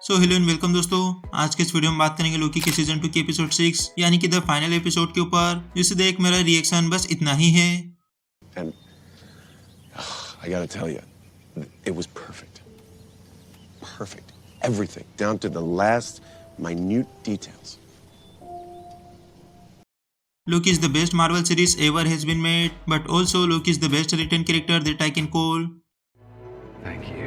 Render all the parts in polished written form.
So hello and welcome दोस्तों। आज के इस वीडियो में बात करेंगे लोकी के सीजन 2 के एपिसोड 6 यानी कि द फाइनल एपिसोड के ऊपर, जिसे देख मेरा रिएक्शन बस इतना ही है। And I gotta tell you, it was perfect. Perfect. Everything, down to the last minute details. Loki is the best Marvel series ever has been made, but also Loki is the best written character that I can call. Thank you.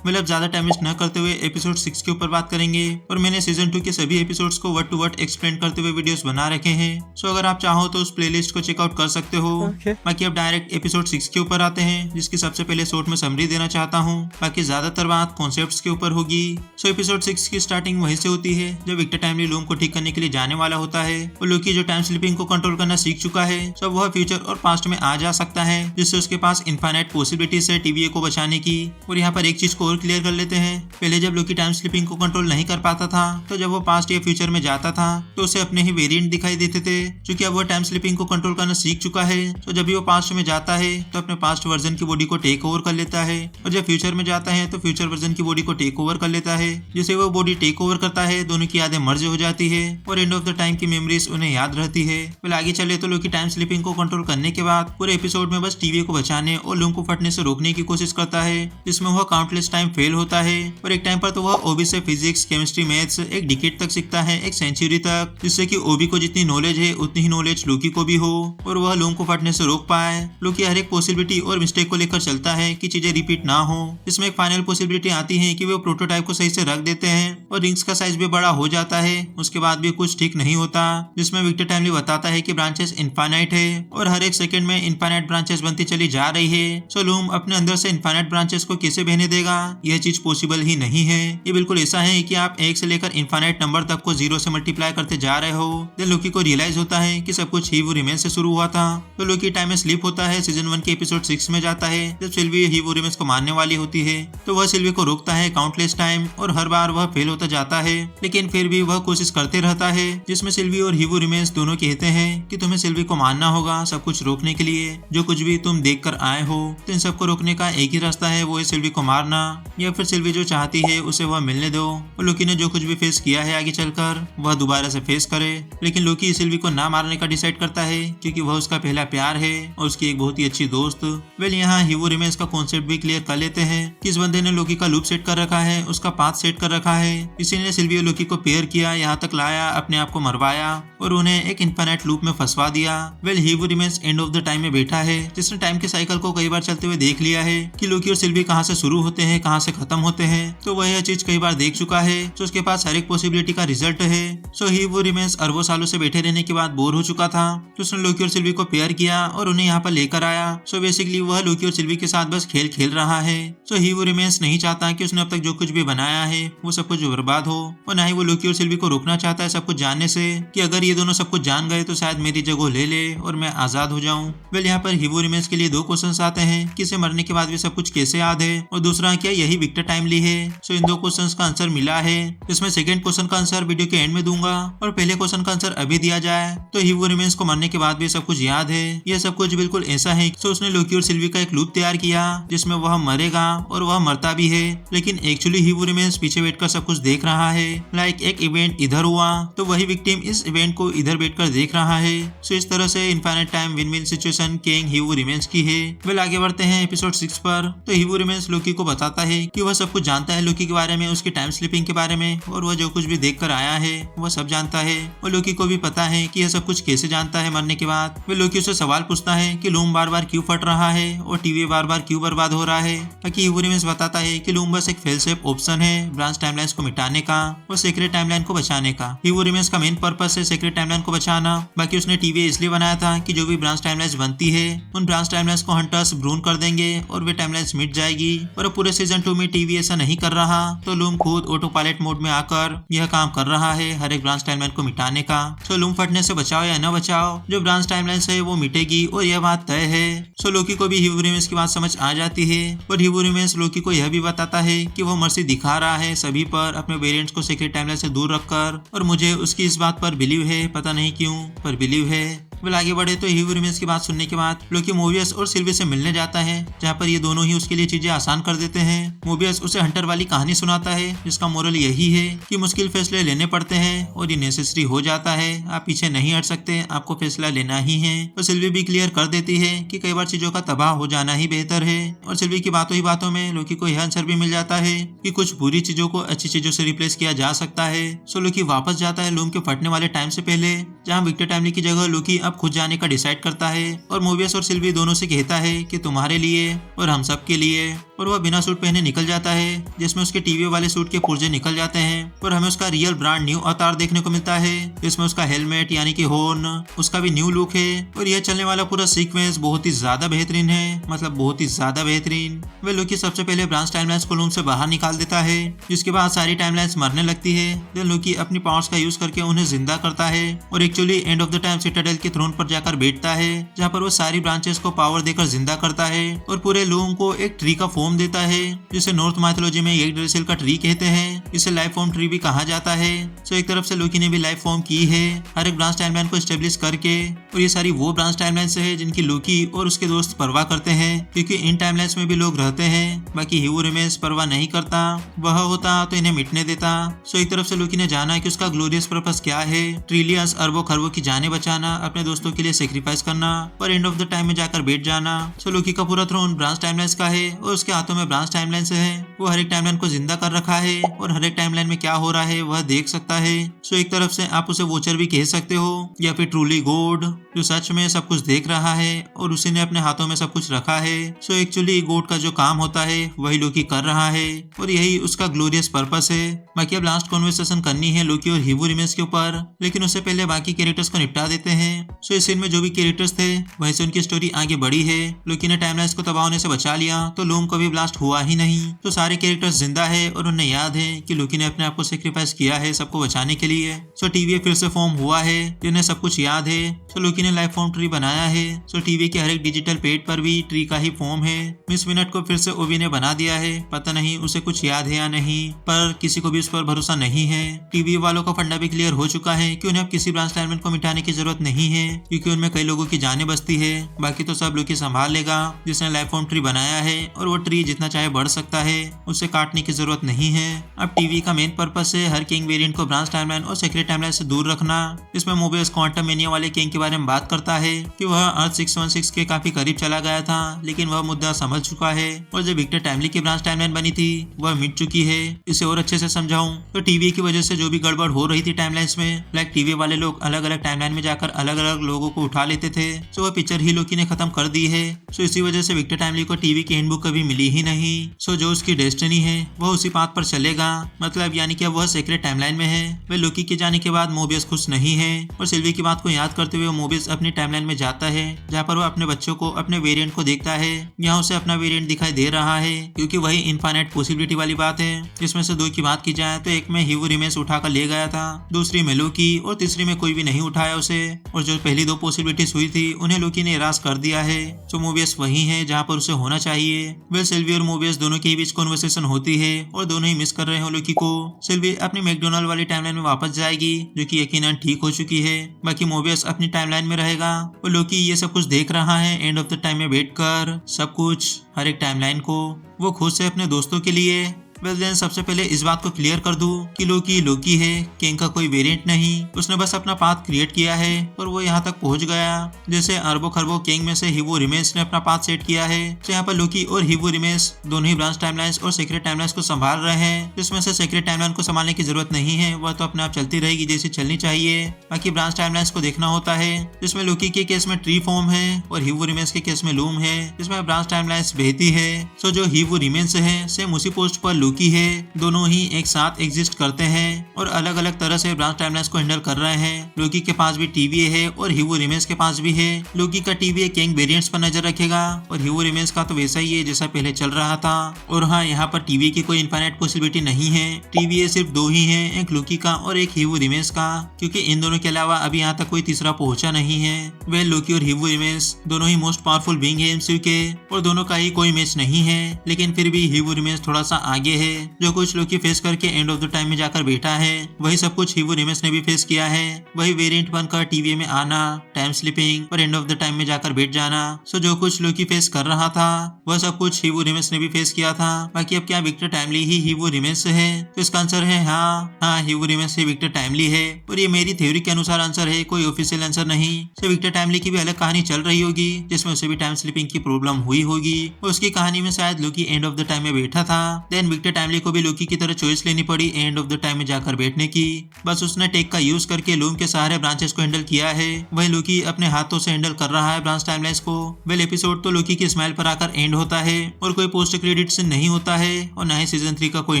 मतलब ज्यादा time waste न करते हुए episode 6 के ऊपर बात करेंगे और मैंने सीजन 2 के सभी एपिसोड्स को वर्ड टू वर्ड एक्सप्लेन करते हुए वीडियोस बना रखे हैं। सो अगर आप चाहो तो उस प्लेलिस्ट को चेकआउट कर सकते हो। बाकी अब डायरेक्ट एपिसोड 6 के ऊपर आते हैं, जिसकी सबसे पहले शॉर्ट में समरी देना चाहता हूँ। बाकी ज्यादातर बात कॉन्सेप्ट्स के ऊपर होगी। सो एपिसोड 6 की स्टार्टिंग वहीं से होती है जब विक्टर टाइमली लूम को ठीक करने के लिए जाने वाला होता है और लोकी जो टाइम स्लिपिंग को कंट्रोल करना सीख चुका है, सब वह फ्यूचर और पास्ट में आ जा सकता है, जिससे उसके पास इनफाइनाइट पॉसिबिलिटीज है टीवीए को बचाने की। और यहाँ पर एक चीज को और क्लियर कर लेते हैं। पहले जब लोकी टाइम स्लिपिंग को कंट्रोल नहीं कर पाता था, तो जब वो पास्ट या फ्यूचर में जाता था तो उसे अपने ही वेरिएंट दिखाई देते थे। क्योंकि अब वो टाइम स्लिपिंग को कंट्रोल करना सीख चुका है, तो जब भी वो पास्ट में जाता है तो अपने पास्ट वर्जन की बॉडी को टेक ओवर कर लेता है, और जब फ्यूचर में जाता है तो फ्यूचर वर्जन की बॉडी को टेक ओवर कर लेता है। जैसे वो बॉडी टेक ओवर करता है, दोनों की यादें मर्ज हो जाती है और एंड ऑफ द टाइम की मेमोरीज उन्हें याद रहती है। फिर आगे चले तो लोकी टाइम स्लिपिंग को कंट्रोल करने के बाद पूरे एपिसोड में बस टीवी को बचाने और लूम को फटने से रोकने की कोशिश करता है, जिसमें वह काउंटलेस टाइम फेल होता है। और एक टाइम पर तो वह ओबी से फिजिक्स, केमिस्ट्री, मैथ्स एक डिकेड तक सीखता है, एक सेंचुरी तक, जिससे कि ओबी को जितनी नॉलेज है उतनी ही नॉलेज लोकी को भी हो और वह लूम को फटने से रोक पाए। लोकी हर एक पॉसिबिलिटी और मिस्टेक को लेकर चलता है कि चीजें रिपीट ना हो। इसमें एक फाइनल पॉसिबिलिटी आती है कि वे प्रोटोटाइप को सही से रख देते हैं और रिंग्स का साइज भी बड़ा हो जाता है। उसके बाद भी कुछ ठीक नहीं होता, जिसमें विक्टर टाइमली बताता है कि ब्रांचेस इनफाइनाइट है और हर एक सेकंड में इनफाइनाइट ब्रांचेस बनती चली जा रही है। सो लूम अपने अंदर से इनफाइनाइट ब्रांचेस को कैसे बहने देगा? यह चीज पॉसिबल ही नहीं है। ये बिल्कुल ऐसा है कि आप 1 से लेकर इनफाइनाइट नंबर तक को 0 से मल्टीप्लाई करते जा रहे हो। देन लोकी को रियलाइज होता है कि सब कुछ ही वो रिमेंस से शुरू हुआ था। तो लोकी टाइम में स्लिप होता है, सीजन 1 के एपिसोड 6 में जाता है जब सिल्वी ही वो रिमेंस को मारने वाली होती है। तो वह सिल्वी को रोकता है काउंटलेस टाइम और हर बार वह फेल होता जाता है, लेकिन फिर भी वह कोशिश करते रहता है, जिसमें सिल्वी और हीवो रिमेंस दोनों कहते हैं कि तुम्हें सिल्वी को मारना होगा सब कुछ रोकने के लिए। जो कुछ भी तुम देख कर आए हो, तो इन सबको रोकने का एक ही रास्ता है, वो है सिल्वी को मारना, या फिर सिल्वी जो चाहती है उसे वह मिलने दो और लोकी ने जो कुछ भी फेस किया है आगे चलकर वह दोबारा से फेस करे। लेकिन लोकी सिल्वी को ना मारने का डिसाइड करता है, क्योंकि वह उसका पहला प्यार है और उसकी एक बहुत ही अच्छी दोस्त। वेल यहाँ हीवो रिमेंस का कॉन्सेप्ट भी क्लियर कर लेते हैं कि इस बंदे ने लोकी का लूप सेट कर रखा है, उसका पाथ सेट कर रखा है। इसी ने सिल्वी और लोकी को पेयर किया, यहाँ तक लाया, अपने आप को मरवाया और उन्हें एक इनफाइनाइट लूप में फंसवा दिया। Well he who remains end of the time में बैठा है, जिसने टाइम के साइकिल को कई बार चलते हुए देख लिया है कि लोकी और सिल्वी कहाँ से शुरू होते हैं, कहाँ से खत्म होते हैं। तो वह यह चीज कई बार देख चुका है, तो उसके पास हर एक पॉसिबिलिटी का रिजल्ट है। सो ही वो रिमेंस अरबों सालों से बैठे रहने के बाद बोर हो चुका था, तो उसने लोकी और सिल्वी को पेयर किया और उन्हें यहाँ पर लेकर आया। सो बेसिकली वह लोकी और सिल्वी के साथ बस खेल खेल रहा है। सो ही वो रिमेंस नहीं चाहता कि उसने अब तक जो कुछ भी बनाया है वो सब कुछ बर्बाद हो, और ना ही वो लोकी और सिल्वी को रोकना चाहता है सब कुछ जानने से, कि अगर ये दोनों सब कुछ जान गए तो शायद मेरी जगह ले ले और मैं आजाद हो जाऊं। वेल यहाँ पर हीवो रिमेंस के लिए 2 क्वेश्चन आते हैं कि इसे मरने के बाद भी सब कुछ कैसे याद है, और दूसरा क्या यही विक्टर टाइमली है। सो इन 2 क्वेश्चन का आंसर मिला है, जिसमें सेकंड क्वेश्चन का आंसर वीडियो के एंड में दूंगा और पहले क्वेश्चन का आंसर अभी दिया जाए। तो हीवो रिमेंस को मरने के बाद भी सब कुछ याद है। यह सब कुछ बिल्कुल ऐसा है तो उसने लोकी और सिल्वी का एक लूप तैयार किया जिसमें वह मरेगा और वह मरता भी है, लेकिन एक्चुअली हीवो रिमेंस पीछे बैठकर सब कुछ देख रहा है। लाइक एक इवेंट इधर हुआ तो वही विक्टिम इस इवेंट को इधर बैठकर देख रहा है। सो इस तरह से infinite time win win situation king he who remains की है। वेल आगे बढ़ते हैं एपिसोड 6 पर। तो हीवो रिमेंस लोकी को बताता है कि वह सब कुछ जानता है लोकी के बारे में, उसकी टाइम स्लिपिंग के बारे में, और वह जो कुछ भी देख कर आया है वह सब जानता है। और लोकी को भी पता है कि यह सब कुछ कैसे जानता है मरने के बाद। वे लोकी से सवाल पूछता है कि लूम बार बार क्यों फट रहा है और टीवी बार बार क्यों बर्बाद हो रहा है। बाकी हीवो रिमेंस बताता है कि लूम बस एक फेल सेफ ऑप्शन है ब्रांच टाइमलाइंस को मिटाने का और सीक्रेट टाइमलाइन को बचाने का। हीवो रिमेंस का मेन पर्पस है सीक्रेट टाइमलाइन को बचाना। बाकी उसने टीवी इसलिए बनाया था कि जो भी ब्रांच टाइमलाइंस बनती है उन ब्रांच टाइमलाइंस को हंटर्स ब्रून कर देंगे और वे टाइमलाइंस मिट जाएगी। और पूरे सीजन 2 में टीवी ऐसा नहीं कर रहा, तो लूम खुद ऑटो पायलट मोड में आकर यह काम कर रहा है हर एक ब्रांच टाइमलाइन को मिटाने का। सो लूम फटने से बचाओ या न बचाओ, जो ब्रांच टाइमलाइन है वो मिटेगी और यह बात तय है। सो लोकी को भी हीवो रिमेंस की बात समझ आ जाती है और हीवो रिमेंस लोकी को यह भी बताता है कि वो मर्सी दिखा रहा है सभी पर अपने वेरिएंट्स को सीक्रेट टाइमलाइन से दूर रखकर, और मुझे उसकी इस बात पर बिलीव है, पता नहीं क्यों पर बिलीव है। वेल आगे बढ़े तो ह्यू रिमेंस की बात सुनने के बाद लोकी मोबियस और सिल्वी से मिलने जाता है, जहाँ पर ये दोनों ही उसके लिए चीजें आसान कर देते हैं। मोबियस उसे हंटर वाली कहानी सुनाता है, जिसका मोरल यही है कि मुश्किल फैसले लेने पड़ते हैं और ये नेसेसरी हो जाता है। आप पीछे नहीं हट सकते, आपको फैसला लेना ही है। और सिल्वी भी क्लियर कर देती है कि कई बार चीजों का तबाह हो जाना ही बेहतर है। और सिल्वी की बातों ही बातों में लोकी को यह आंसर भी मिल जाता है कि कुछ बुरी चीजों को अच्छी चीजों से रिप्लेस किया जा सकता है। सो लोकी वापस जाता है लूम के फटने वाले टाइम से पहले, जहाँ विक्टर टाइमली की जगह लोकी अब खुद जाने का डिसाइड करता है। और मोबियस और सिल्वी दोनों से कहता है कि तुम्हारे लिए और हम सब के लिए। और वह बिना सूट पहने निकल जाता है, जिसमें उसके टीवी वाले सूट के पुर्जे निकल जाते हैं और हमें उसका रियल ब्रांड न्यू अवतार देखने को मिलता है, जिसमें उसका हेलमेट यानी कि हॉर्न, उसका भी न्यू लुक है। और यह चलने वाला पूरा सीक्वेंस बहुत ही ज्यादा बेहतरीन है, मतलब बहुत ही ज्यादा बेहतरीन। वे लोकी सबसे पहले ब्रांच टाइमलाइंस को लूम से बाहर निकाल देता है, जिसके बाद सारी टाइमलाइंस मरने लगती है। देन लोकी अपनी पावर्स का यूज करके उन्हें जिंदा करता है और actually and of the time Citadel के थ्रोन पर जाकर बैठता है, जहाँ पर वो सारी ब्रांचेस को पावर देकर जिंदा करता है और पूरे लूम को एक ट्री का फॉर्म देता है, जिसे नॉर्थ माइथोलॉजी में यग्ड्रेसिल का ट्री कहते हैं। इसे लाइफ फॉर्म ट्री भी कहा जाता है। सो एक तरफ से लोकी ने भी लाइफ फॉर्म की है हर एक ब्रांच टाइमलाइन को एस्टेब्लिश करके, और ये सारी वो ब्रांच टाइमलाइन है जिनकी लोकी और उसके दोस्त परवाह करते हैं, क्योंकि इन टाइमलाइंस में भी लोग रहते हैं। बाकी ह्यू रिमेंस परवाह नहीं करता, वह होता तो इन्हें मिटने देता। सो एक तरफ से लोकी ने जाना कि उसका ग्लोरियस पर्पस क्या है, ट्रिलियंस अरबों खरबों की जानें बचाना, अपने दोस्तों के लिए सेक्रीफाइस करना और एंड ऑफ द टाइम में जाकर बैठ जाना। सो लोकी का पूरा थ्रोन ब्रांच टाइमलाइंस का है और उसके हाथों में ब्रांच टाइमलाइन है। वो हर एक टाइमलाइन को जिंदा कर रखा है और हर एक टाइमलाइन में क्या हो रहा है वह देख सकता है। सो एक तरफ से आप उसे वॉचर भी कह सकते हो, या फिर ट्रूली गॉड, जो सच में सब कुछ देख रहा है और उसी ने अपने हाथों में सब कुछ रखा है। सो एक्चुअली गॉड का जो काम होता है वही लोकी कर रहा है और यही उसका ग्लोरियस पर्पस है। बाकी अब लास्ट कॉन्वर्सेशन करनी है लोकी और ह्यू रिमेंस के ऊपर, लेकिन उससे पहले बाकी कैरेक्टर्स को निपटा देते हैं। सो इस सीन में जो भी कैरेक्टर्स थे वहीं से उनकी स्टोरी आगे बढ़ी है। लोकी ने टाइमलाइंस को तबाह होने से बचा लिया तो लूम कभी ब्लास्ट हुआ ही नहीं। तो सारे कैरेक्टर्स जिंदा है और उन्हें याद है कि लोकी ने अपने आप को सेक्रीफाइस किया है सबको बचाने के लिए। सो टीवी फिर से फॉर्म हुआ है, जिन्हें सब कुछ याद है। सो लोकी ने लाइफ फॉर्म ट्री बनाया है। सो टीवी के हर एक डिजिटल पेड पर भी ट्री का ही फॉर्म है। मिस मिनट को फिर से ओवी ने बना दिया है, पता नहीं उसे कुछ याद है या नहीं, पर किसी को भी उस पर भरोसा नहीं है। टीवी वालों का फंडा भी क्लियर हो चुका है कि उन्हें अब किसी ब्रांच टाइमलाइन को मिटाने की जरूरत नहीं है, क्योंकि उनमें कई लोगों की जानें बचती है। बाकी तो सब लोकी संभाल लेगा जिसने लाइफ फॉर्म ट्री बनाया है, और वो ट्री जितना चाहे बढ़ सकता है, उसे काटने की जरूरत नहीं है। अब टीवी का मेन पर्पस है हर किंग वेरिएंट को ब्रांच टाइमलाइन और सीक्रेट टाइमलाइन से दूर रखना। इसमें मोबियस क्वांटम मेनिया वाले किंग के बारे में बात करता है कि वह अर्थ 616 के काफी करीब चला गया था, लेकिन वह मुद्दा समझ चुका है और जब विक्टर टाइमली की ब्रांच टाइमलाइन बनी थी वह मिट चुकी है। इसे और अच्छे से समझाऊं तो टीवी की वजह से जो भी गड़बड़ हो रही थी टाइमलाइंस में, लाइक टीवी वाले लोग अलग अलग टाइमलाइन में जाकर अलग अलग लोगों को उठा लेते थे, तो वह पिक्चर ही लोकी ने खत्म कर दी है। सो इसी वजह से विक्टर टाइमली को टीवी की हैंडबुक कभी मिली ही नहीं। सो जो उसकी डेस्टिनी है वह उसी पाथ पर चलेगा, मतलब यानी कि अब वह सीक्रेट टाइमलाइन में है। वह लोकी के जाने के बाद मोबियस खुश नहीं है और सिल्वी की बात को याद करते हुए मोबियस अपनी टाइमलाइन में जाता है, जहाँ पर वह अपने बच्चों को अपने वेरिएंट को देखता है। यहाँ उसे अपना वेरिएंट दिखाई दे रहा है, क्योंकि वही इनफाइनाइट पॉसिबिलिटी वाली बात है। इसमें से दो की बात की जाए तो एक में ह्यू रिमेंस उठाकर ले गया था, दूसरी में लोकी, और तीसरी में कोई भी नहीं उठाया उसे। और जो पहली दो पॉसिबिलिटीज हुई थी उन्हें लोकी ने निराश कर दिया है। तो मोबियस वही है जहाँ पर उसे होना चाहिए। वेल सिल्वी और मोबियस दोनों के बीच कॉन्वर्सेशन होती है और दोनों ही मिस कर रहे हो लोकी को। सिल्वी अपनी मैकडोनाल्ड वाली टाइमलाइन में वापस जाएगी, जो कि यकीनन ठीक हो चुकी है। बाकी मोबियस अपनी टाइमलाइन में रहेगा और लोकी ये सब कुछ देख रहा है एंड ऑफ द टाइम में बैठकर, सब कुछ हर एक टाइमलाइन को वो खुद से अपने दोस्तों के लिए। वेल देन सबसे पहले इस बात को क्लियर कर दूं कि लोकी है, किंग का कोई वेरिएंट नहीं। उसने बस अपना पाथ क्रिएट किया है और वो यहाँ तक पहुंच गया। जैसे अरबों खरबों किंग में से ह्यू रिमेंस ने अपना पाथ सेट किया है, तो यहाँ पर लोकी और ह्यू रिमेंस दोनों ही ब्रांच टाइमलाइंस और सीक्रेट टाइमलाइंस को संभाल रहे हैं। जिसमें से सीक्रेट टाइमलाइन को संभालने की जरूरत नहीं है, वह तो अपने आप चलती रहेगी जैसी चलनी चाहिए। बाकी ब्रांच टाइमलाइंस को देखना होता है, जिसमें लोकी के केस में ट्री फॉर्म है और ह्यू रिमेंस के केस में लूम है, जिसमें ब्रांच टाइमलाइंस बहती है। सो जो ह्यू रिमेंस है सेम उसी पोस्ट पर लोकी है, दोनों ही एक साथ एग्जिस्ट करते हैं और अलग अलग तरह से ब्रांच टाइमलाइंस को हैंडल कर रहे हैं। लोकी के पास भी टीवी है और ह्यू रिमेंस के पास भी है। लोकी का टीवी किंग वेरिएंट्स पर नजर रखेगा और ह्यू रिमेंस का तो वैसा ही है जैसा पहले चल रहा था। और हाँ, यहाँ पर टीवी की कोई इनफाइनाइट पॉसिबिलिटी नहीं है। टीवी सिर्फ दो ही है, एक लोकी का और एक ह्यू रिमेंस का, क्योंकि इन दोनों के अलावा अभी यहाँ तक कोई तीसरा पहुंचा नहीं है। वे लोकी और ह्यू रिमेंस दोनों ही मोस्ट पावरफुल बीइंग है एमसीयू के, और दोनों का ही कोई मैच नहीं है। लेकिन फिर भी ह्यू रिमेंस थोड़ा सा आगे ये है जो कुछ लोकी फेस करके एंड ऑफ द टाइम में जाकर बैठा है वही सब कुछ हीवो रिमेस ने भी फेस किया है। वही वेरिएंट बनकर टीवी में आना, टाइम स्लिपिंग और एंड ऑफ द टाइम में जाकर बैठ जाना। सो जो कुछ लोकी फेस कर रहा था वह सब कुछ हीवो रिमेस ने भी फेस किया था। बाकी अब क्या विक्टर टाइमली ही हीवो रिमेस है? तो इसका आंसर है हाँ, हीवो रिमेस ही विक्टर टाइमली है। और ये मेरी थ्योरी के अनुसार आंसर है, कोई ऑफिशियल आंसर नहीं। सो विक्टर टाइमली की भी अलग कहानी चल रही होगी जिसमें उसे भी टाइम स्लिपिंग की प्रॉब्लम हुई होगी। उसकी कहानी में शायद लोकी एंड ऑफ द टाइम में बैठा था, देन विक्टर टाइमली को भी लोकी की तरह चॉइस लेनी पड़ी एंड ऑफ द टाइम में जाकर बैठने की। बस उसने टेक का यूज करके लूम के सारे ब्रांचेस को हैंडल किया है। वही लोकी अपने हाथों से हैंडल कर रहा है ब्रांच टाइमलाइंस को। वेल एपिसोड तो लोकी की स्माइल पर आकर एंड होता है और कोई पोस्ट क्रेडिट से नहीं होता है और न ही सीजन 3 का कोई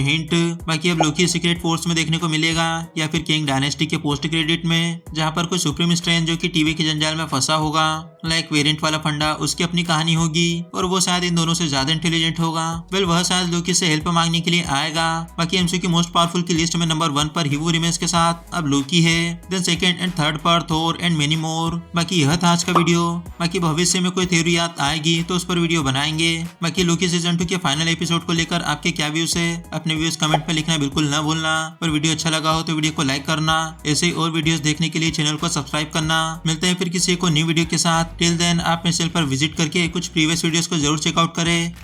हिंट। बाकी अब लोकी सीक्रेट फोर्स में देखने को मिलेगा या फिर किंग डायनेस्टी के पोस्ट क्रेडिट में, जहाँ पर कोई सुप्रीम स्ट्रेंज जो कि टीवी के जंजाल में फंसा होगा लाइक वेरिएंट वाला फंडा, उसकी अपनी कहानी होगी और वो शायद इन दोनों से ज्यादा इंटेलिजेंट होगा। वेल वह शायद लोकी से हेल्प मांगने के लिए आएगा। बाकी एमसीयू की मोस्ट पावरफुल की लिस्ट में नंबर 1 पर हीवो रिमेस के साथ अब लोकी है, देन सेकंड एंड थर्ड पर थोर एंड मेनी मोर। बाकी यह था आज का वीडियो। बाकी भविष्य में कोई थ्योरी याद आएगी तो उस पर वीडियो बनाएंगे। बाकी लोकी सीजन 2 के फाइनल एपिसोड को लेकर आपके क्या व्यूज है अपने व्यूज कमेंट में लिखना बिल्कुल न भूलना। और वीडियो अच्छा लगा हो तो वीडियो को लाइक करना। ऐसे ही और वीडियोस देखने के लिए चैनल को सब्सक्राइब करना। मिलते हैं फिर किसी एक न्यू वीडियो के साथ। टिल देन आप मेरे चैनल पर विजिट करके कुछ प्रीवियस वीडियोस को जरूर चेकआउट करें।